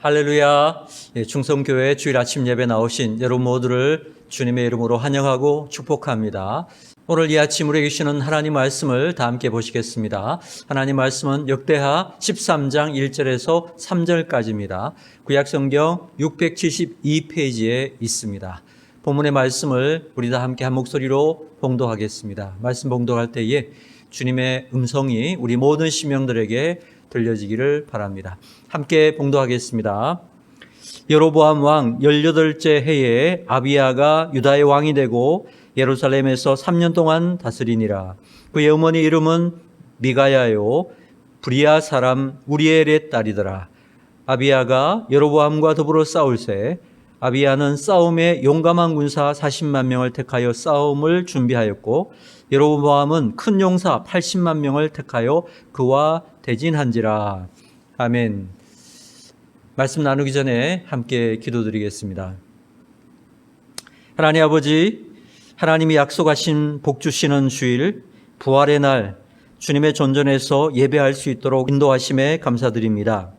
할렐루야. 충성교회 주일 아침 예배 나오신 여러분 모두를 주님의 이름으로 환영하고 축복합니다. 오늘 이 아침 우리에게 주시는 하나님 말씀을 다 함께 보시겠습니다. 하나님 말씀은 역대하 13장 1절에서 3절까지입니다. 구약성경 672페이지에 있습니다. 본문의 말씀을 우리 다 함께 한 목소리로 봉독하겠습니다. 말씀 봉독할 때에 주님의 음성이 우리 모든 심령들에게 들려지기를 바랍니다. 함께 봉독하겠습니다. 여로보암 왕 18째 해에 아비야가 유다의 왕이 되고 예루살렘에서 3년 동안 다스리니라. 그의 어머니 이름은 미가야요 브리아 사람 우리엘의 딸이더라. 아비야가 여로보암과 더불어 싸울새 아비야는 싸움에 용감한 군사 40만 명을 택하여 싸움을 준비하였고 여로보암은 큰 용사 80만 명을 택하여 그와 대진한지라. 아멘. 말씀 나누기 전에 함께 기도드리겠습니다. 하나님 아버지, 하나님이 약속하신 복 주시는 주일, 부활의 날, 주님의 존전에서 예배할 수 있도록 인도하심에 감사드립니다.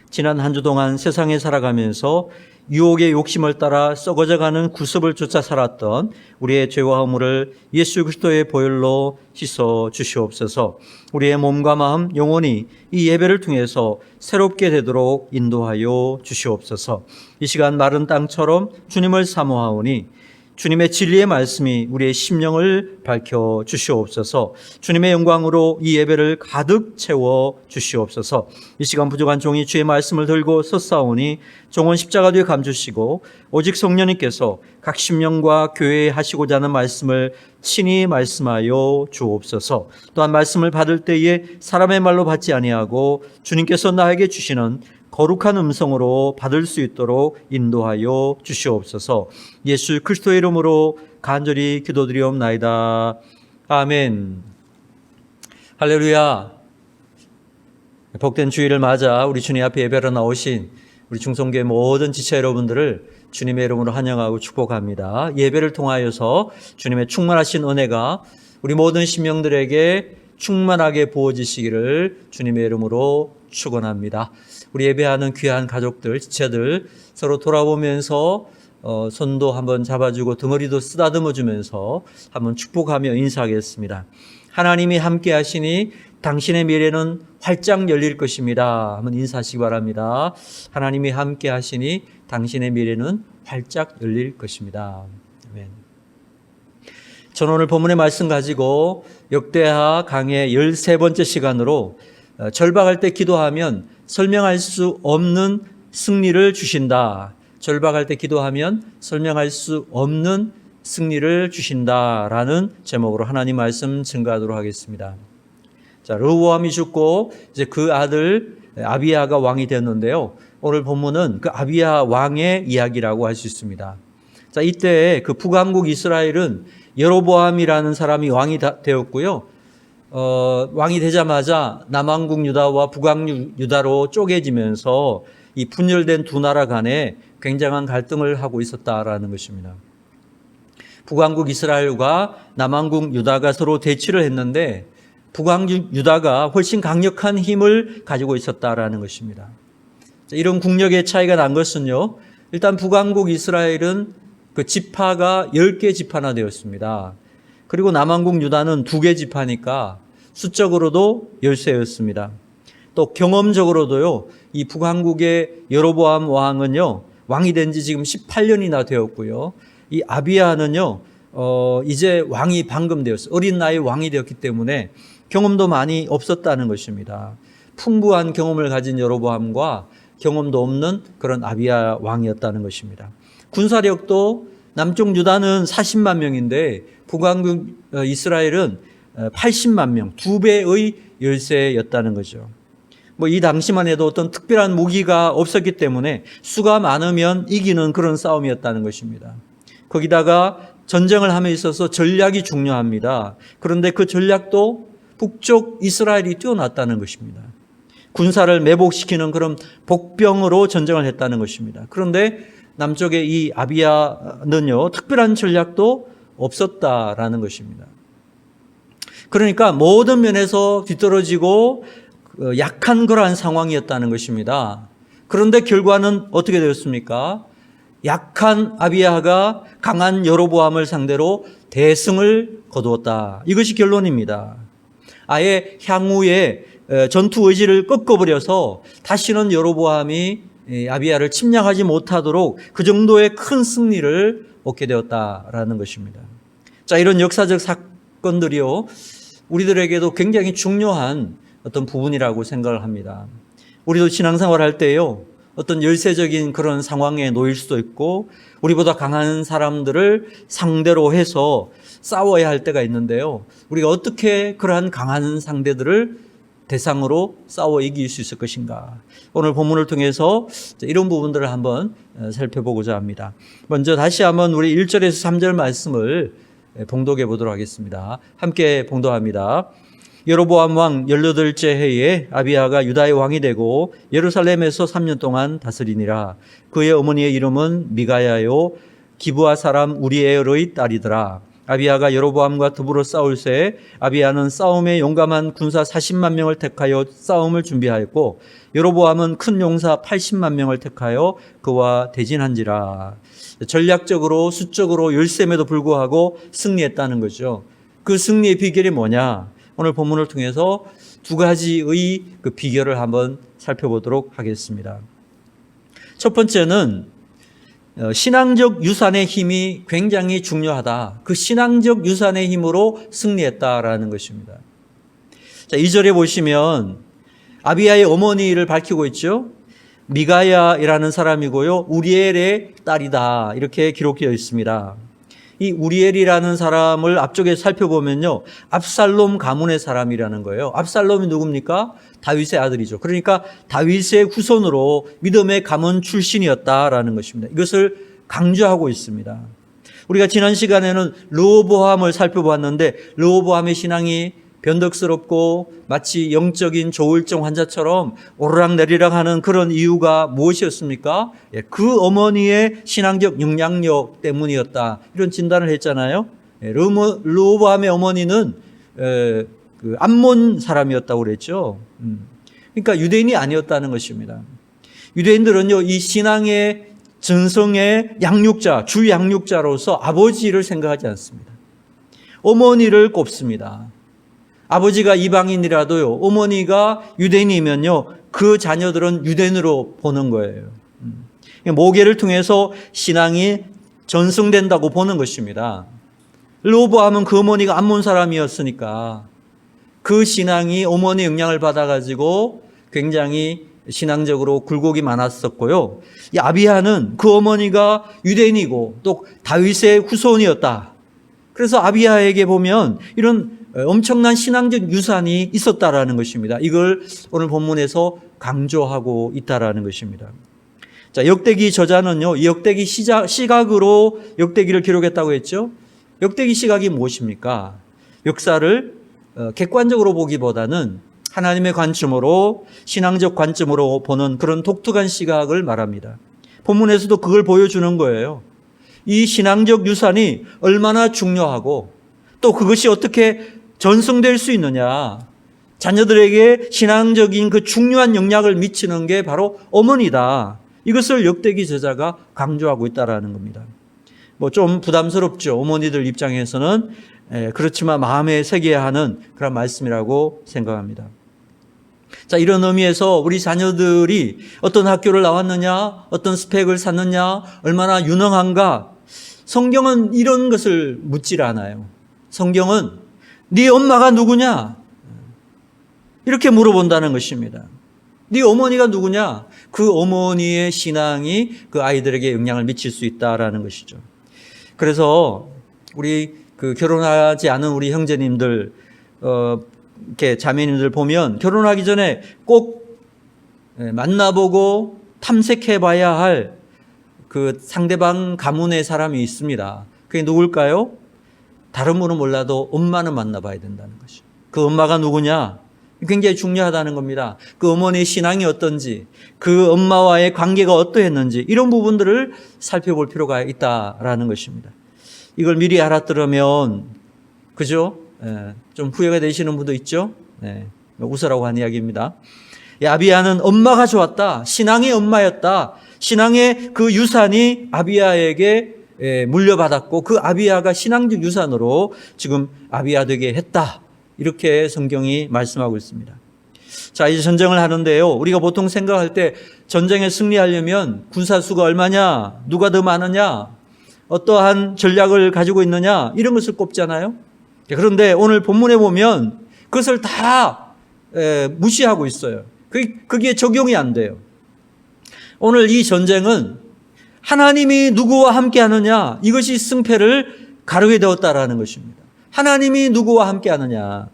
지난 한 주 동안 세상에 살아가면서 유혹의 욕심을 따라 썩어져가는 구습을 쫓아 살았던 우리의 죄와 허물을 예수 그리스도의 보혈로 씻어 주시옵소서. 우리의 몸과 마음, 영혼이 이 예배를 통해서 새롭게 되도록 인도하여 주시옵소서. 이 시간 마른 땅처럼 주님을 사모하오니 주님의 진리의 말씀이 우리의 심령을 밝혀 주시옵소서. 주님의 영광으로 이 예배를 가득 채워 주시옵소서. 이 시간 부족한 종이 주의 말씀을 들고 섰사오니 종은 십자가 뒤에 감주시고 오직 성령님께서 각 심령과 교회에 하시고자 하는 말씀을 친히 말씀하여 주옵소서. 또한 말씀을 받을 때에 사람의 말로 받지 아니하고 주님께서 나에게 주시는 거룩한 음성으로 받을 수 있도록 인도하여 주시옵소서. 예수 그리스도의 이름으로 간절히 기도드리옵나이다. 아멘. 할렐루야. 복된 주일을 맞아 우리 주님 앞에 예배로 나오신 우리 충성교회 모든 지체 여러분들을 주님의 이름으로 환영하고 축복합니다. 예배를 통하여서 주님의 충만하신 은혜가 우리 모든 심령들에게 충만하게 부어지시기를 주님의 이름으로 축원합니다. 우리 예배하는 귀한 가족들, 지체들 서로 돌아보면서 손도 한번 잡아주고 등어리도 쓰다듬어 주면서 한번 축복하며 인사하겠습니다. 하나님이 함께 하시니 당신의 미래는 활짝 열릴 것입니다. 한번 인사하시기 바랍니다. 하나님이 함께 하시니 당신의 미래는 활짝 열릴 것입니다. 아멘. 저는 오늘 본문의 말씀 가지고 역대하 강의 13번째 시간으로 절박할 때 기도하면 설명할 수 없는 승리를 주신다. 절박할 때 기도하면 설명할 수 없는 승리를 주신다라는 제목으로 하나님 말씀 증거하도록 하겠습니다. 자, 르호보암이 죽고 이제 그 아들 아비야가 왕이 됐는데요. 오늘 본문은 그 아비야 왕의 이야기라고 할 수 있습니다. 자, 이때 그 북왕국 이스라엘은 여로보암이라는 사람이 왕이 되었고요. 왕이 되자마자 남왕국 유다와 북왕국 유다로 쪼개지면서 이 분열된 두 나라 간에 굉장한 갈등을 하고 있었다라는 것입니다. 북왕국 이스라엘과 남왕국 유다가 서로 대치를 했는데 북왕국 유다가 훨씬 강력한 힘을 가지고 있었다라는 것입니다. 이런 국력의 차이가 난 것은요. 일단 북왕국 이스라엘은 그 지파가 10개 지파나 되었습니다. 그리고 남왕국 유다는 2개 지파니까 수적으로도 열세였습니다. 또 경험적으로도요. 이 북왕국의 여로보암 왕은요. 왕이 된 지 지금 18년이나 되었고요. 이 아비야는요. 이제 왕이 방금 되었어요. 어린 나이에 왕이 되었기 때문에 경험도 많이 없었다는 것입니다. 풍부한 경험을 가진 여로보암과 경험도 없는 그런 아비야 왕이었다는 것입니다. 군사력도 남쪽 유다는 40만 명인데 북왕국 이스라엘은 80만 명, 2배의 열세였다는 거죠. 이 당시만 해도 어떤 특별한 무기가 없었기 때문에 수가 많으면 이기는 그런 싸움이었다는 것입니다. 거기다가 전쟁을 함에 있어서 전략이 중요합니다. 그런데 그 전략도 북쪽 이스라엘이 뛰어났다는 것입니다. 군사를 매복시키는 그런 복병으로 전쟁을 했다는 것입니다. 그런데 남쪽의 이 아비야는요, 특별한 전략도 없었다라는 것입니다. 그러니까 모든 면에서 뒤떨어지고 약한 그러한 상황이었다는 것입니다. 그런데 결과는 어떻게 되었습니까? 약한 아비야가 강한 여로보암을 상대로 대승을 거두었다. 이것이 결론입니다. 아예 향후에 전투 의지를 꺾어버려서 다시는 여로보암이 아비야를 침략하지 못하도록 그 정도의 큰 승리를 얻게 되었다라는 것입니다. 자, 이런 역사적 사건들이요, 우리들에게도 굉장히 중요한 어떤 부분이라고 생각을 합니다. 우리도 신앙생활 할 때요, 어떤 열세적인 그런 상황에 놓일 수도 있고 우리보다 강한 사람들을 상대로 해서 싸워야 할 때가 있는데요, 우리가 어떻게 그러한 강한 상대들을 대상으로 싸워 이길 수 있을 것인가. 오늘 본문을 통해서 이런 부분들을 한번 살펴보고자 합니다. 먼저 다시 한번 우리 1절에서 3절 말씀을 봉독해 보도록 하겠습니다. 함께 봉독합니다. 여로보암 왕 18째 해에 아비야가 유다의 왕이 되고 예루살렘에서 3년 동안 다스리니라. 그의 어머니의 이름은 미가야요 기브아 사람 우리엘의 딸이더라. 아비야가 여로보암과 더불어 싸울 새 아비야는 싸움에 용감한 군사 40만 명을 택하여 싸움을 준비하였고 여로보암은 큰 용사 80만 명을 택하여 그와 대진한지라. 전략적으로 수적으로 열셈에도 불구하고 승리했다는 거죠. 그 승리의 비결이 뭐냐? 오늘 본문을 통해서 두 가지의 그 비결을 한번 살펴보도록 하겠습니다. 첫 번째는 신앙적 유산의 힘이 굉장히 중요하다. 그 신앙적 유산의 힘으로 승리했다라는 것입니다. 자, 2절에 보시면 아비야의 어머니를 밝히고 있죠. 미가야이라는 사람이고요, 우리엘의 딸이다, 이렇게 기록되어 있습니다. 이 우리엘이라는 사람을 앞쪽에 살펴보면요, 압살롬 가문의 사람이라는 거예요. 압살롬이 누굽니까? 다윗의 아들이죠. 그러니까 다윗의 후손으로 믿음의 가문 출신이었다라는 것입니다. 이것을 강조하고 있습니다. 우리가 지난 시간에는 르호보암을 살펴봤는데 르호보암의 신앙이 변덕스럽고 마치 영적인 조울증 환자처럼 오르락내리락 하는 그런 이유가 무엇이었습니까? 그 어머니의 신앙적 영향력 때문이었다, 이런 진단을 했잖아요. 르호보암의 어머니는 그 암몬 사람이었다고 그랬죠. 그러니까 유대인이 아니었다는 것입니다. 유대인들은요, 이 신앙의 전성의 양육자, 주 양육자로서 아버지를 생각하지 않습니다. 어머니를 꼽습니다. 아버지가 이방인이라도요, 어머니가 유대인이면요, 그 자녀들은 유대인으로 보는 거예요. 모계를 통해서 신앙이 전승된다고 보는 것입니다. 르호보암은 그 어머니가 암몬 사람이었으니까 그 신앙이 어머니 영향을 받아가지고 굉장히 신앙적으로 굴곡이 많았었고요. 이 아비야는 그 어머니가 유대인이고 또 다윗의 후손이었다. 그래서 아비야에게 보면 이런 엄청난 신앙적 유산이 있었다라는 것입니다. 이걸 오늘 본문에서 강조하고 있다라는 것입니다. 자, 역대기 저자는요, 이 역대기 시각으로 역대기를 기록했다고 했죠. 역대기 시각이 무엇입니까? 역사를 객관적으로 보기보다는 하나님의 관점으로, 신앙적 관점으로 보는 그런 독특한 시각을 말합니다. 본문에서도 그걸 보여주는 거예요. 이 신앙적 유산이 얼마나 중요하고 또 그것이 어떻게 전승될 수 있느냐. 자녀들에게 신앙적인 그 중요한 영향을 미치는 게 바로 어머니다. 이것을 역대기 저자가 강조하고 있다는 겁니다. 뭐 좀 부담스럽죠. 어머니들 입장에서는. 그렇지만 마음에 새겨야 하는 그런 말씀이라고 생각합니다. 자, 이런 의미에서 우리 자녀들이 어떤 학교를 나왔느냐, 어떤 스펙을 샀느냐, 얼마나 유능한가, 성경은 이런 것을 묻질 않아요. 성경은 네 엄마가 누구냐? 이렇게 물어본다는 것입니다. 네 어머니가 누구냐? 그 어머니의 신앙이 그 아이들에게 영향을 미칠 수 있다라는 것이죠. 그래서 우리 그 결혼하지 않은 우리 형제님들, 이렇게 자매님들 보면 결혼하기 전에 꼭 만나보고 탐색해 봐야 할 그 상대방 가문의 사람이 있습니다. 그게 누굴까요? 다른 분은 몰라도 엄마는 만나봐야 된다는 것이죠. 그 엄마가 누구냐? 굉장히 중요하다는 겁니다. 그 어머니의 신앙이 어떤지, 그 엄마와의 관계가 어떠했는지, 이런 부분들을 살펴볼 필요가 있다라는 것입니다. 이걸 미리 알았더라면, 그죠? 좀 후회가 되시는 분도 있죠? 웃으라고 한 이야기입니다. 아비야는 엄마가 좋았다. 신앙의 엄마였다. 신앙의 그 유산이 아비야에게 물려받았고 그 아비야가 신앙적 유산으로 지금 아비야 되게 했다. 이렇게 성경이 말씀하고 있습니다. 자, 이제 전쟁을 하는데요. 우리가 보통 생각할 때 전쟁에 승리하려면 군사수가 얼마냐, 누가 더 많으냐, 어떠한 전략을 가지고 있느냐 이런 것을 꼽잖아요. 그런데 오늘 본문에 보면 그것을 다 무시하고 있어요. 그게 적용이 안 돼요. 오늘 이 전쟁은 하나님이 누구와 함께 하느냐 이것이 승패를 가르게 되었다라는 것입니다. 하나님이 누구와 함께 하느냐.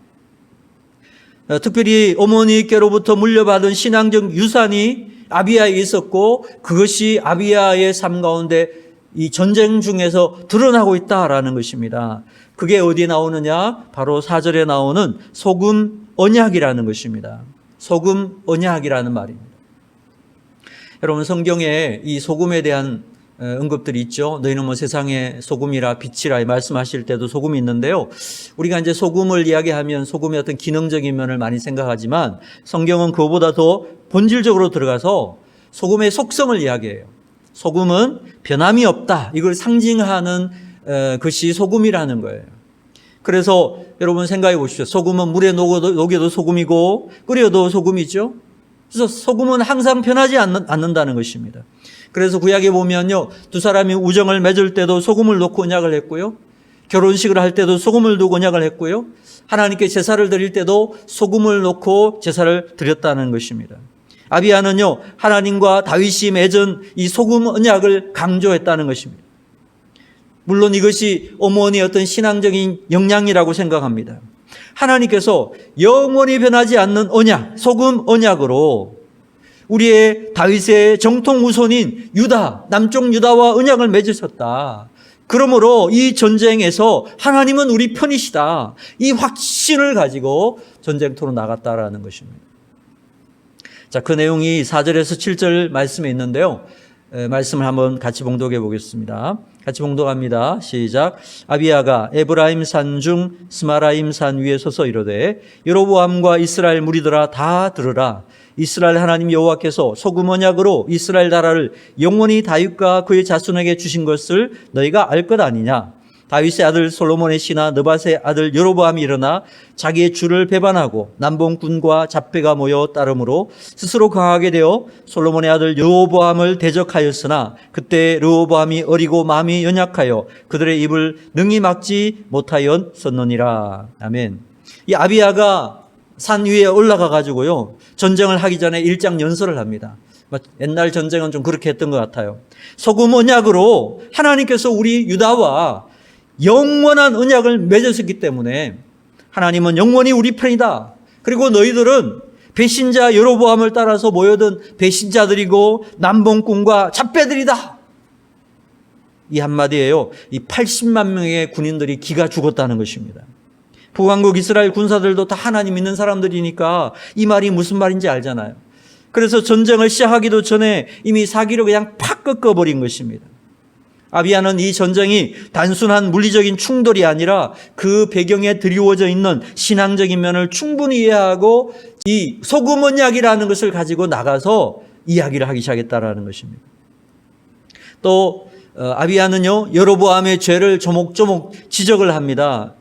특별히 어머니께로부터 물려받은 신앙적 유산이 아비야에 있었고 그것이 아비야의 삶 가운데 이 전쟁 중에서 드러나고 있다라는 것입니다. 그게 어디에 나오느냐? 바로 4절에 나오는 소금 언약이라는 것입니다. 소금 언약이라는 말입니다. 여러분 성경에 이 소금에 대한 언급들이 있죠. 너희는 뭐 세상의 소금이라 빛이라 말씀하실 때도 소금이 있는데요. 우리가 이제 소금을 이야기하면 소금의 어떤 기능적인 면을 많이 생각하지만 성경은 그보다 더 본질적으로 들어가서 소금의 속성을 이야기해요. 소금은 변함이 없다. 이걸 상징하는 것이 소금이라는 거예요. 그래서 여러분 생각해 보십시오. 소금은 물에 녹여도 소금이고 끓여도 소금이죠. 그래서 소금은 항상 변하지 않는다는 것입니다. 그래서 구약에 보면요, 두 사람이 우정을 맺을 때도 소금을 넣고 언약을 했고요, 결혼식을 할 때도 소금을 두고 언약을 했고요, 하나님께 제사를 드릴 때도 소금을 넣고 제사를 드렸다는 것입니다. 아비야는요, 하나님과 다윗이 맺은 이 소금 언약을 강조했다는 것입니다. 물론 이것이 어머니의 어떤 신앙적인 역량이라고 생각합니다. 하나님께서 영원히 변하지 않는 언약, 소금 언약으로 우리의 다윗의 정통 후손인 유다, 남쪽 유다와 언약을 맺으셨다. 그러므로 이 전쟁에서 하나님은 우리 편이시다. 이 확신을 가지고 전쟁터로 나갔다라는 것입니다. 자, 그 내용이 4절에서 7절 말씀에 있는데요. 말씀을 한번 같이 봉독해 보겠습니다. 같이 봉독합니다. 시작. 아비야가 에브라임 산 중 스마라임 산 위에 서서 이르되 여로보암과 이스라엘 무리들아 다 들으라. 이스라엘 하나님 여호와께서 소금 언약으로 이스라엘 나라를 영원히 다윗과 그의 자손에게 주신 것을 너희가 알 것 아니냐. 다윗의 아들 솔로몬의 신하 느밧의 아들 여로보암이 일어나 자기의 주를 배반하고 남봉꾼과 잡배가 모여 따름으로 스스로 강하게 되어 솔로몬의 아들 여로보암을 대적하였으나 그때 여로보암이 어리고 마음이 연약하여 그들의 입을 능히 막지 못하였었느니라. 아멘. 이 아비야가 산 위에 올라가 가지고요, 전쟁을 하기 전에 일장 연설을 합니다. 옛날 전쟁은 좀 그렇게 했던 것 같아요. 소금 언약으로 하나님께서 우리 유다와 영원한 언약을 맺으셨기 때문에 하나님은 영원히 우리 편이다. 그리고 너희들은 배신자 여로보암을 따라서 모여든 배신자들이고 남봉꾼과 잡배들이다. 이 한마디예요. 이 80만 명의 군인들이 기가 죽었다는 것입니다. 북왕국 이스라엘 군사들도 다 하나님 믿는 사람들이니까 이 말이 무슨 말인지 알잖아요. 그래서 전쟁을 시작하기도 전에 이미 사기로 그냥 팍 꺾어버린 것입니다. 아비야는 이 전쟁이 단순한 물리적인 충돌이 아니라 그 배경에 드리워져 있는 신앙적인 면을 충분히 이해하고 이 소금 언약이라는 것을 가지고 나가서 이야기를 하기 시작했다라는 것입니다. 또 아비야는요, 여로보암의 죄를 조목조목 지적을 합니다.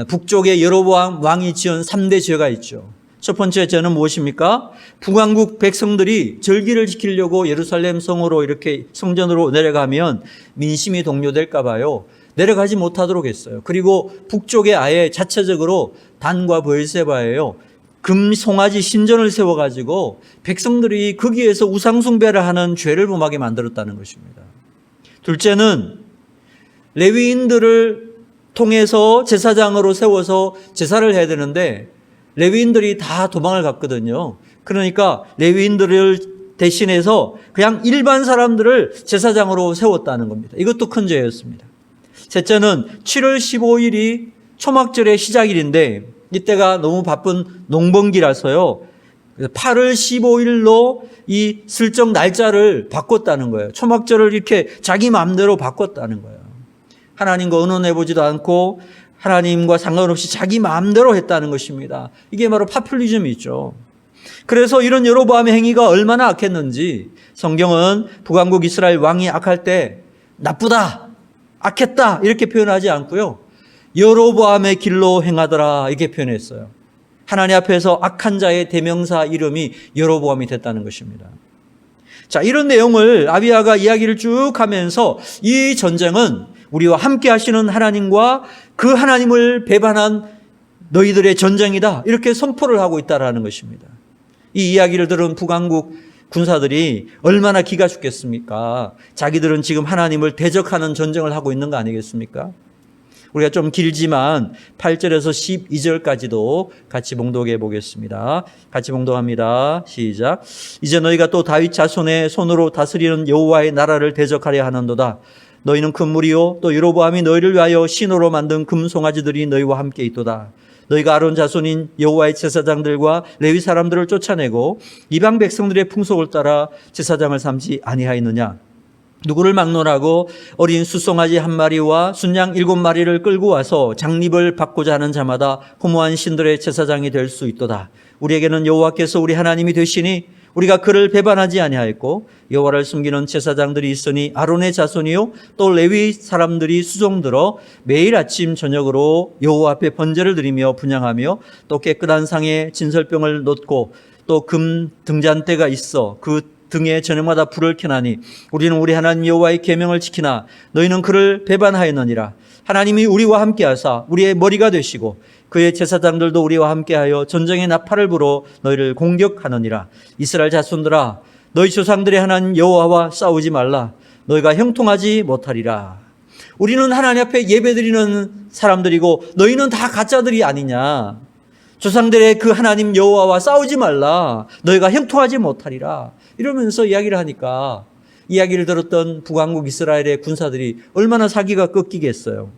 북쪽에 여로보암 왕이 지은 3대 죄가 있죠. 첫 번째 죄는 무엇입니까? 북왕국 백성들이 절기를 지키려고 예루살렘 성으로 이렇게 성전으로 내려가면 민심이 동요될까 봐요. 내려가지 못하도록 했어요. 그리고 북쪽에 아예 자체적으로 단과 브엘세바예요. 금 송아지 신전을 세워가지고 백성들이 거기에서 우상숭배를 하는 죄를 범하게 만들었다는 것입니다. 둘째는 레위인들을 통해서 제사장으로 세워서 제사를 해야 되는데 레위인들이 다 도망을 갔거든요. 그러니까 레위인들을 대신해서 그냥 일반 사람들을 제사장으로 세웠다는 겁니다. 이것도 큰 죄였습니다. 셋째는 7월 15일이 초막절의 시작일인데 이때가 너무 바쁜 농번기라서요, 8월 15일로 이 슬쩍 날짜를 바꿨다는 거예요. 초막절을 이렇게 자기 마음대로 바꿨다는 거예요. 하나님과 의논해보지도 않고 하나님과 상관없이 자기 마음대로 했다는 것입니다. 이게 바로 파퓰리즘이죠. 그래서 이런 여로보암의 행위가 얼마나 악했는지 성경은 북왕국 이스라엘 왕이 악할 때 나쁘다, 악했다 이렇게 표현하지 않고요. 여로보암의 길로 행하더라 이렇게 표현했어요. 하나님 앞에서 악한 자의 대명사 이름이 여로보암이 됐다는 것입니다. 자, 이런 내용을 아비야가 이야기를 쭉 하면서 이 전쟁은 우리와 함께 하시는 하나님과 그 하나님을 배반한 너희들의 전쟁이다 이렇게 선포를 하고 있다라는 것입니다. 이 이야기를 들은 북왕국 군사들이 얼마나 기가 죽겠습니까? 자기들은 지금 하나님을 대적하는 전쟁을 하고 있는 거 아니겠습니까? 우리가 좀 길지만 8절에서 12절까지도 같이 봉독해 보겠습니다. 같이 봉독합니다. 시작. 이제 너희가 또 다윗 자손의 손으로 다스리는 여호와의 나라를 대적하려 하는도다. 너희는 큰 무리요 또 여로보암이 너희를 위하여 신으로 만든 금송아지들이 너희와 함께 있도다. 너희가 아론 자손인 여호와의 제사장들과 레위 사람들을 쫓아내고 이방 백성들의 풍속을 따라 제사장을 삼지 아니하였느냐? 누구를 막론하고 어린 수송아지 1마리와 순양 7마리를 끌고 와서 장립을 받고자 하는 자마다 허무한 신들의 제사장이 될 수 있도다. 우리에게는 여호와께서 우리 하나님이 되시니 우리가 그를 배반하지 아니하였고 여호와를 숨기는 제사장들이 있으니 아론의 자손이요 또 레위 사람들이 수종들어 매일 아침 저녁으로 여호와 앞에 번제를 드리며 분향하며 또 깨끗한 상에 진설병을 놓고 또 금 등잔대가 있어 그 등에 저녁마다 불을 켜나니 우리는 우리 하나님 여호와의 계명을 지키나 너희는 그를 배반하였느니라. 하나님이 우리와 함께하사 우리의 머리가 되시고 그의 제사장들도 우리와 함께하여 전쟁의 나팔을 불어 너희를 공격하느니라. 이스라엘 자손들아 너희 조상들의 하나님 여호와와 싸우지 말라. 너희가 형통하지 못하리라. 우리는 하나님 앞에 예배드리는 사람들이고 너희는 다 가짜들이 아니냐. 조상들의 그 하나님 여호와와 싸우지 말라. 너희가 형통하지 못하리라. 이러면서 이야기를 하니까 이야기를 들었던 북왕국 이스라엘의 군사들이 얼마나 사기가 꺾이겠어요.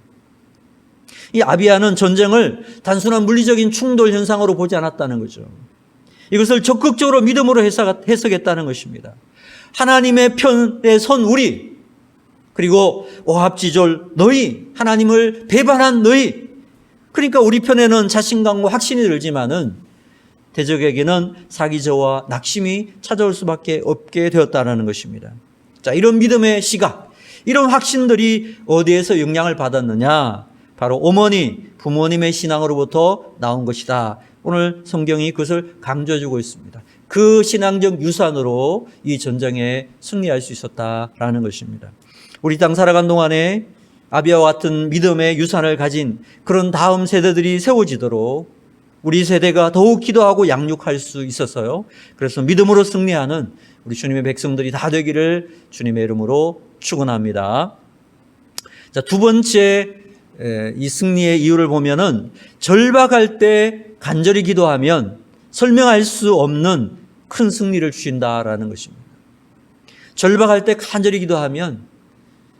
이 아비야는 전쟁을 단순한 물리적인 충돌 현상으로 보지 않았다는 거죠. 이것을 적극적으로 믿음으로 해석했다는 것입니다. 하나님의 편에 선 우리, 그리고 오합지졸 너희, 하나님을 배반한 너희, 그러니까 우리 편에는 자신감과 확신이 들지만은 대적에게는 사기저와 낙심이 찾아올 수밖에 없게 되었다는 것입니다. 자, 이런 믿음의 시각, 이런 확신들이 어디에서 영향을 받았느냐? 바로 어머니, 부모님의 신앙으로부터 나온 것이다. 오늘 성경이 그것을 강조해주고 있습니다. 그 신앙적 유산으로 이 전쟁에 승리할 수 있었다라는 것입니다. 우리 땅 살아간 동안에 아비야와 같은 믿음의 유산을 가진 그런 다음 세대들이 세워지도록 우리 세대가 더욱 기도하고 양육할 수 있어서요. 그래서 믿음으로 승리하는 우리 주님의 백성들이 다 되기를 주님의 이름으로 축원합니다. 자, 두 번째 이 승리의 이유를 보면은 절박할 때 간절히 기도하면 설명할 수 없는 큰 승리를 주신다라는 것입니다. 절박할 때 간절히 기도하면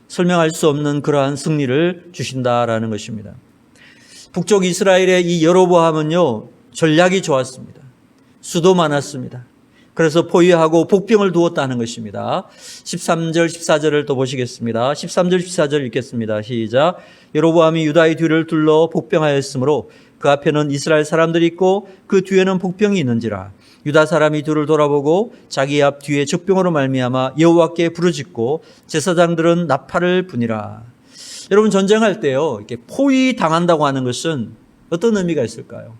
설명할 수 없는 그러한 승리를 주신다라는 것입니다. 북쪽 이스라엘의 이 여로보암은요, 전략이 좋았습니다. 수도 많았습니다. 그래서 포위하고 복병을 두었다는 것입니다. 13절, 14절을 또 보시겠습니다. 13절, 14절 읽겠습니다. 시작. 여로보암이 유다의 뒤를 둘러 복병하였으므로 그 앞에는 이스라엘 사람들이 있고 그 뒤에는 복병이 있는지라. 유다 사람이 뒤를 돌아보고 자기 앞 뒤에 적병으로 말미암아 여호와께 부르짖고 제사장들은 나팔을 부니라. 여러분, 전쟁할 때요, 이렇게 포위 당한다고 하는 것은 어떤 의미가 있을까요?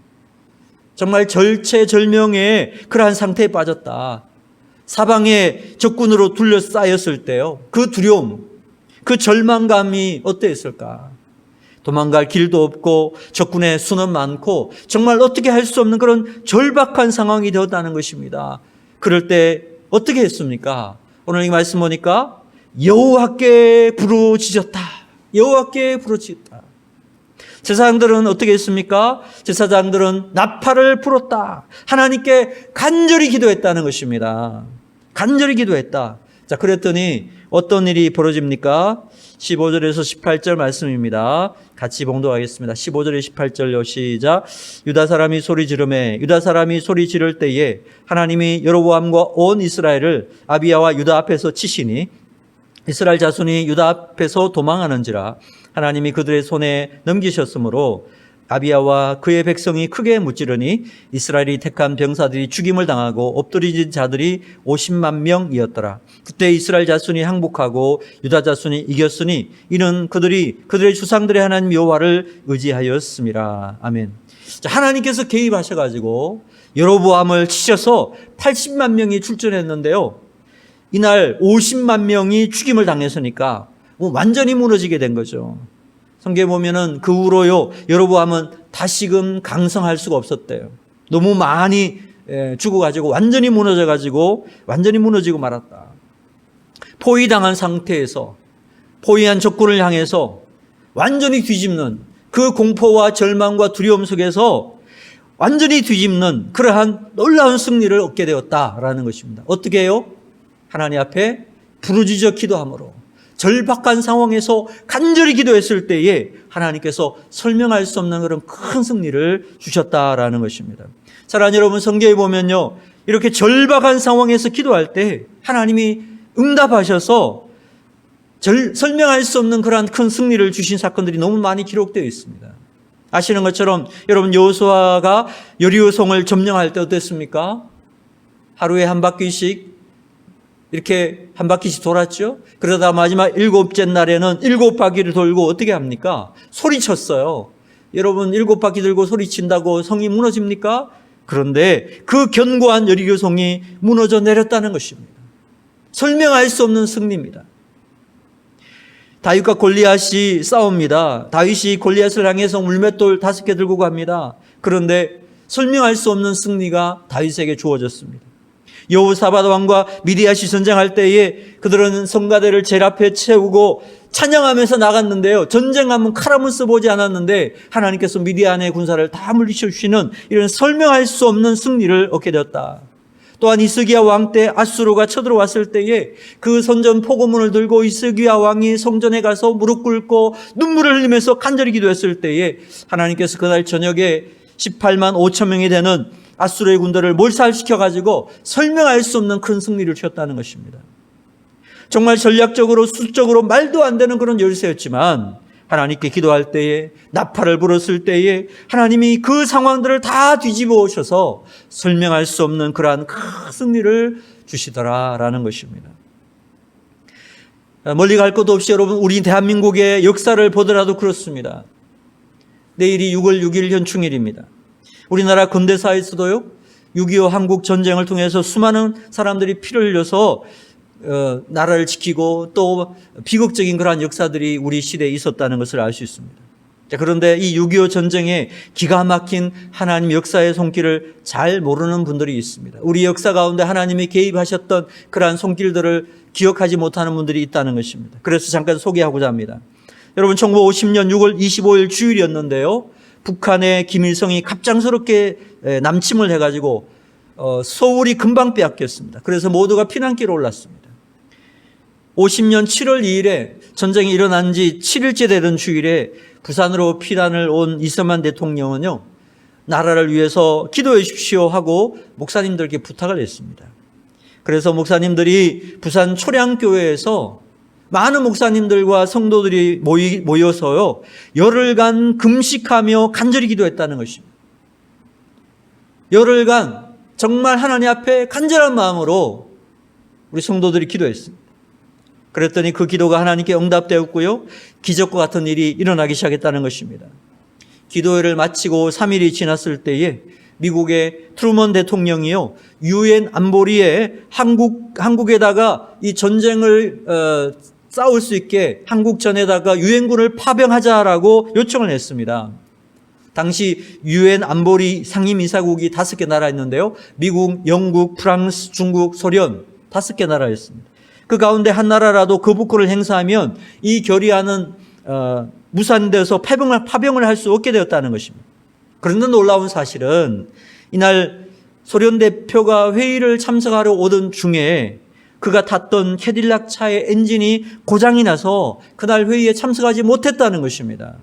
정말 절체절명의 그러한 상태에 빠졌다. 사방에 적군으로 둘러싸였을 때요, 그 두려움, 그 절망감이 어떠했을까? 도망갈 길도 없고 적군의 수는 많고 정말 어떻게 할 수 없는 그런 절박한 상황이 되었다는 것입니다. 그럴 때 어떻게 했습니까? 오늘 이 말씀 보니까 여호와께 부르짖었다. 여호와께 부르짖었다. 제사장들은 어떻게 했습니까? 제사장들은 나팔을 불었다. 하나님께 간절히 기도했다는 것입니다. 간절히 기도했다. 자, 그랬더니 어떤 일이 벌어집니까? 15절에서 18절 말씀입니다. 같이 봉독하겠습니다. 15절에 18절요. 시작. 유다 사람이 소리 지르매 유다 사람이 소리 지를 때에 하나님이 여로보암과 온 이스라엘을 아비야와 유다 앞에서 치시니 이스라엘 자손이 유다 앞에서 도망하는지라. 하나님이 그들의 손에 넘기셨으므로 아비야와 그의 백성이 크게 무찌르니 이스라엘이 택한 병사들이 죽임을 당하고 엎드려진 자들이 50만 명이었더라. 그때 이스라엘 자손이 항복하고 유다 자손이 이겼으니 이는 그들의 주상들의 하나님 여호와를 의지하였음이라. 아멘. 자, 하나님께서 개입하셔가지고 여로보암을 치셔서 80만 명이 출전했는데요. 이날 50만 명이 죽임을 당했으니까 완전히 무너지게 된 거죠. 성경에 보면은 그 후로요, 여로보암은 다시금 강성할 수가 없었대요. 너무 많이 죽어가지고 완전히 무너지고 말았다. 포위당한 상태에서 포위한 적군을 향해서 완전히 뒤집는 그 공포와 절망과 두려움 속에서 완전히 뒤집는 그러한 놀라운 승리를 얻게 되었다라는 것입니다. 어떻게 해요? 하나님 앞에 부르짖어 기도함으로 절박한 상황에서 간절히 기도했을 때에 하나님께서 설명할 수 없는 그런 큰 승리를 주셨다라는 것입니다. 사랑하는 여러분, 성경에 보면요, 이렇게 절박한 상황에서 기도할 때 하나님이 응답하셔서 설명할 수 없는 그러한 큰 승리를 주신 사건들이 너무 많이 기록되어 있습니다. 아시는 것처럼 여러분, 여호수아가 여리고성을 점령할 때 어땠습니까? 하루에 한 바퀴씩 이렇게 한 바퀴씩 돌았죠. 그러다 마지막 7째 날에는 7바퀴를 돌고 어떻게 합니까? 소리쳤어요. 여러분, 7바퀴 들고 소리친다고 성이 무너집니까? 그런데 그 견고한 여리고성이 무너져 내렸다는 것입니다. 설명할 수 없는 승리입니다. 다윗과 골리앗이 싸웁니다. 다윗이 골리앗을 향해서 물맷돌 5개 들고 갑니다. 그런데 설명할 수 없는 승리가 다윗에게 주어졌습니다. 여호사밧 왕과 미디앗이 전쟁할 때에 그들은 성가대를 제일 앞에 채우고 찬양하면서 나갔는데요. 전쟁하면 칼 한번 써보지 않았는데 하나님께서 미디안의 군사를 다 물리쳐 주시는 이런 설명할 수 없는 승리를 얻게 되었다. 또한 이스기야 왕 때 아수르가 쳐들어왔을 때에 그 성전 포고문을 들고 이스기야 왕이 성전에 가서 무릎 꿇고 눈물을 흘리면서 간절히 기도했을 때에 하나님께서 그날 저녁에 18만 5천 명이 되는 아수르의 군대를 몰살시켜가지고 설명할 수 없는 큰 승리를 주셨다는 것입니다. 정말 전략적으로 수적으로 말도 안 되는 그런 열세였지만 하나님께 기도할 때에, 나팔을 불었을 때에 하나님이 그 상황들을 다 뒤집어 오셔서 설명할 수 없는 그러한 큰 승리를 주시더라라는 것입니다. 멀리 갈 것도 없이 여러분, 우리 대한민국의 역사를 보더라도 그렇습니다. 내일이 6월 6일 현충일입니다. 우리나라 근대사에서도요, 6.25 한국 전쟁을 통해서 수많은 사람들이 피를 흘려서 나라를 지키고 또 비극적인 그러한 역사들이 우리 시대에 있었다는 것을 알 수 있습니다. 자, 그런데 이 6.25 전쟁에 기가 막힌 하나님 역사의 손길을 잘 모르는 분들이 있습니다. 우리 역사 가운데 하나님이 개입하셨던 그러한 손길들을 기억하지 못하는 분들이 있다는 것입니다. 그래서 잠깐 소개하고자 합니다. 여러분, 1950년 6월 25일 주일이었는데요, 북한의 김일성이 갑작스럽게 남침을 해가지고 서울이 금방 빼앗겼습니다. 그래서 모두가 피난길에 올랐습니다. 50년 7월 2일에 전쟁이 일어난 지 7일째 되던 주일에 부산으로 피난을 온 이승만 대통령은요, 나라를 위해서 기도해 주십시오 하고 목사님들께 부탁을 했습니다. 그래서 목사님들이 부산 초량교회에서 많은 목사님들과 성도들이 모여서요, 열흘간 금식하며 간절히 기도했다는 것입니다. 열흘간 정말 하나님 앞에 간절한 마음으로 우리 성도들이 기도했습니다. 그랬더니 그 기도가 하나님께 응답되었고요, 기적과 같은 일이 일어나기 시작했다는 것입니다. 기도회를 마치고 3일이 지났을 때에 미국의 트루먼 대통령이요, 유엔 안보리에 한국에다가 이 전쟁을 싸울 수 있게 한국전에다가 유엔군을 파병하자라고 요청을 했습니다. 당시 유엔 안보리 상임이사국이 5개 나라였는데요, 미국, 영국, 프랑스, 중국, 소련 5개 나라였습니다. 그 가운데 한 나라라도 거부권을 행사하면 이 결의안은 무산돼서 파병을 할 수 없게 되었다는 것입니다. 그런데 놀라운 사실은 이날 소련 대표가 회의를 참석하러 오던 중에 그가 탔던 캐딜락 차의 엔진이 고장이 나서 그날 회의에 참석하지 못했다는 것입니다.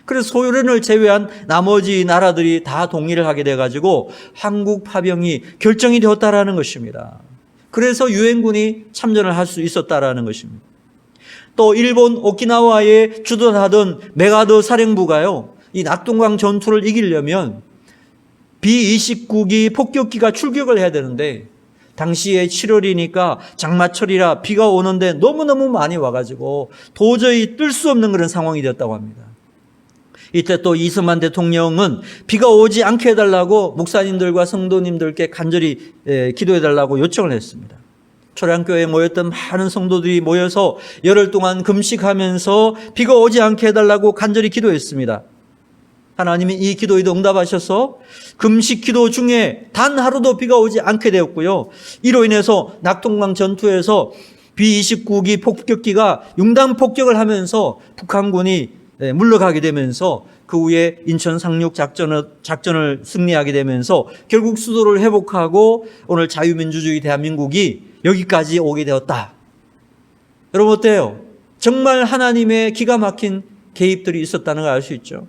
그래서 소련을 제외한 나머지 나라들이 다 동의를 하게 돼가지고 한국 파병이 결정이 되었다라는 것입니다. 그래서 유엔군이 참전을 할 수 있었다라는 것입니다. 또 일본 오키나와에 주둔하던 메가더 사령부가요, 이 낙동강 전투를 이기려면 B-29기 폭격기가 출격을 해야 되는데 당시에 7월이니까 장마철이라 비가 오는데 너무너무 많이 와가지고 도저히 뜰 수 없는 그런 상황이 되었다고 합니다. 이때 또 이승만 대통령은 비가 오지 않게 해달라고 목사님들과 성도님들께 간절히 기도해달라고 요청을 했습니다. 초량교회에 모였던 많은 성도들이 모여서 열흘 동안 금식하면서 비가 오지 않게 해달라고 간절히 기도했습니다. 하나님이 이 기도에도 응답하셔서 금식 기도 중에 단 하루도 비가 오지 않게 되었고요. 이로 인해서 낙동강 전투에서 B-29기 폭격기가 융단 폭격을 하면서 북한군이 물러가게 되면서 그 후에 인천 상륙 작전을 승리하게 되면서 결국 수도를 회복하고 오늘 자유민주주의 대한민국이 여기까지 오게 되었다. 여러분 어때요? 정말 하나님의 기가 막힌 개입들이 있었다는 걸 알 수 있죠.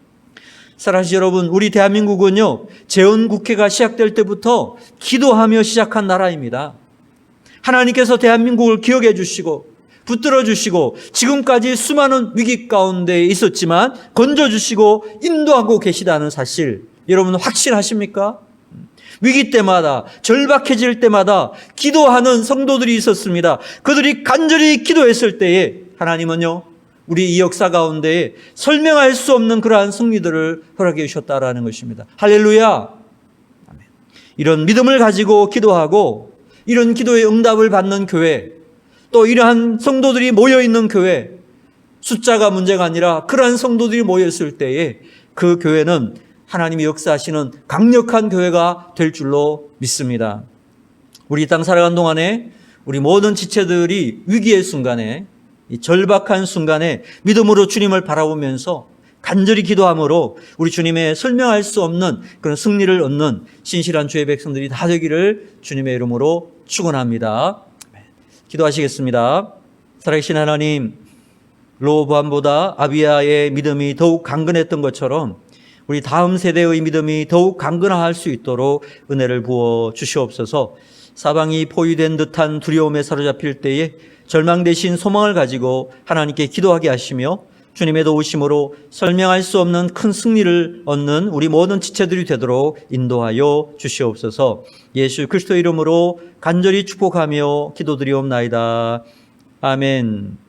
사랑하시는 여러분, 우리 대한민국은요, 재헌국회가 시작될 때부터 기도하며 시작한 나라입니다. 하나님께서 대한민국을 기억해 주시고 붙들어 주시고 지금까지 수많은 위기 가운데 있었지만 건져주시고 인도하고 계시다는 사실 여러분 확신하십니까? 위기 때마다 절박해질 때마다 기도하는 성도들이 있었습니다. 그들이 간절히 기도했을 때에 하나님은요 우리 이 역사 가운데 설명할 수 없는 그러한 승리들을 허락해 주셨다라는 것입니다. 할렐루야. 이런 믿음을 가지고 기도하고 이런 기도의 응답을 받는 교회, 또 이러한 성도들이 모여있는 교회, 숫자가 문제가 아니라 그러한 성도들이 모였을 때에 그 교회는 하나님이 역사하시는 강력한 교회가 될 줄로 믿습니다. 우리 이 땅 살아가는 동안에 우리 모든 지체들이 위기의 순간에, 이 절박한 순간에 믿음으로 주님을 바라보면서 간절히 기도함으로 우리 주님의 설명할 수 없는 그런 승리를 얻는 신실한 주의 백성들이 다 되기를 주님의 이름으로 축원합니다. 기도하시겠습니다. 살아계신 하나님, 로보암보다 아비야의 믿음이 더욱 강건했던 것처럼 우리 다음 세대의 믿음이 더욱 강건할 수 있도록 은혜를 부어 주시옵소서. 사방이 포위된 듯한 두려움에 사로잡힐 때에 절망되신 소망을 가지고 하나님께 기도하게 하시며 주님의 도우심으로 설명할 수 없는 큰 승리를 얻는 우리 모든 지체들이 되도록 인도하여 주시옵소서. 예수 그리스도 이름으로 간절히 축복하며 기도드리옵나이다. 아멘.